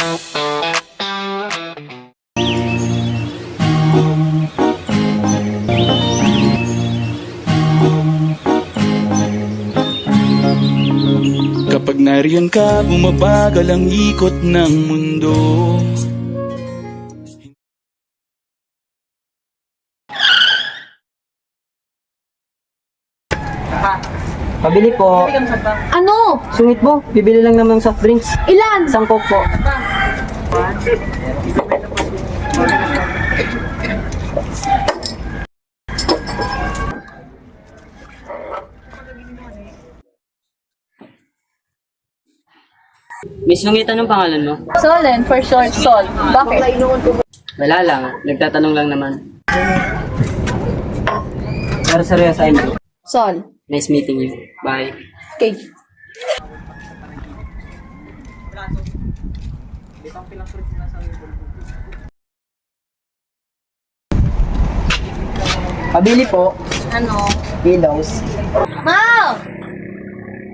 Kapag nariyan ka, bumabagal ang ikot ng mundo. Pabili po. Ano? Sungit po, bibili lang naman ng soft drinks. Ilan? Isang coke po. Miss Sungit, anong pangalan mo? Solen, for short, Sol. Bakit? Wala lang, nagtatanong lang naman. Pero seryoso, Amy. Sol. Nice meeting you. Bye. Okay. Pabili po. Ano? Pillows. Ma!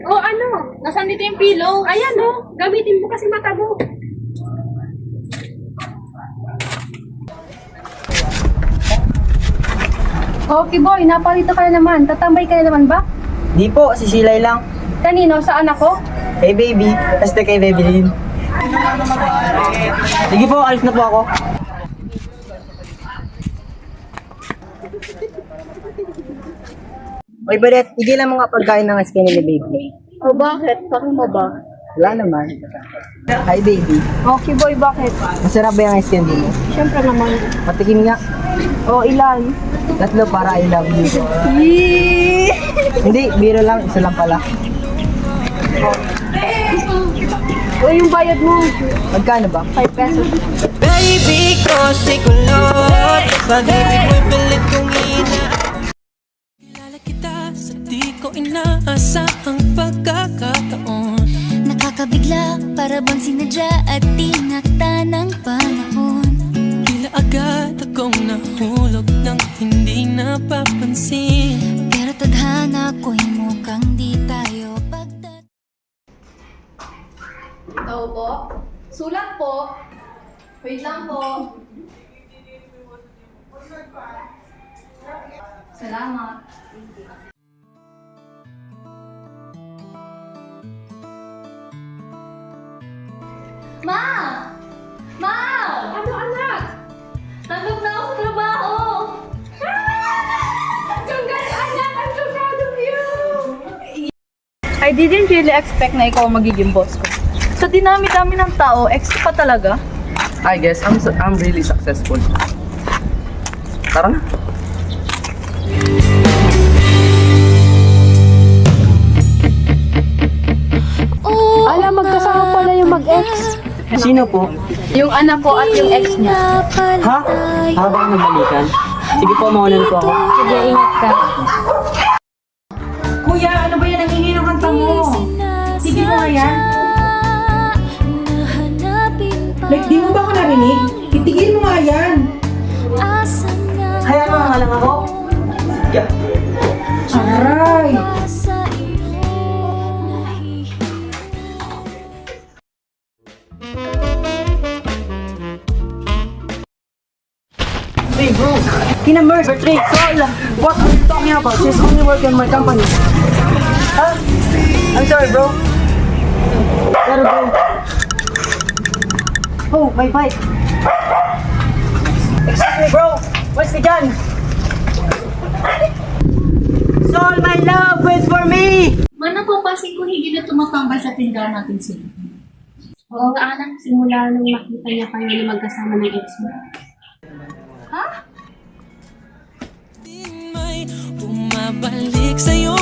Oh, ano? Nasaan dito yung pillow? Ayan, oh. Gamitin mo kasi mata mo. Okay, boy. Napalito ka na naman. Tatambay ka na naman ba? Di po, sisilay lang. Kanino? Saan ako? Kay baby, tapos kay Babylin. Sige po, alis na po ako. Oy, Badet, tigilan mo nga pagkain ng skinny ni baby. Oh, bakit? Bakit mo ba? Wala naman. Hi, baby. Okay, boy. Bakit? Masarap ba yung skinny mo? Siyempre naman. Patikim nga. Oh, ilan? Tatlo para I love you. Yee! Hindi, biro lang. Isa lang pala. Oh, yung bayad mo. Magkano ba? 5 pesos. Baby ko si kulot, pag-ibig mo'y pilit kong ina. Kilala kita sa di ko inaasahang pagkakataon. Nakakabigla, para bang sinadya at tinakda ng panahon. Tila agad akong nahulog ng hindi napapansin. Pero tadhana ko'y mukhang di tayo pagdat. Ito po. Sulat po. Wait lang po. Salamat. Ma! Ma! Ano, anak? Nandog na ako sa trabaho. Congrats, anak! I'm so proud of you! I didn't really expect na ikaw magiging boss ko. Sa dinami-dami ng tao, extra pa talaga. I guess I'm really successful. Tara na. Alam, magkasama pala yung mag-ex. Sino po? Yung anak ko at yung ex niya. Ha? Habang nagbalikan? Sige po, maunan po ako. Sige, ingat ka. Kuya, ano ba yan? Nangingi ng kanta mo. Sige mo nga yan. Like, di mo ba ako narinig? Itigil mo nga yan. Kaya nga lang ako. Yeah. Aray! Hey bro, kinamers, Bertrand, Sol, what are you talking about? She's only working in my company. Huh? I'm sorry bro. Pero bro. Oh, my bike. Excuse me bro, where's the gun? Sol, my love, wait for me! Mana po kasi kung hindi na tumatambay sa tindahan natin sila. Oo nga anak, simula nung makita niya kayo na magkasama ng ex mo. May bumabalik sa'yo.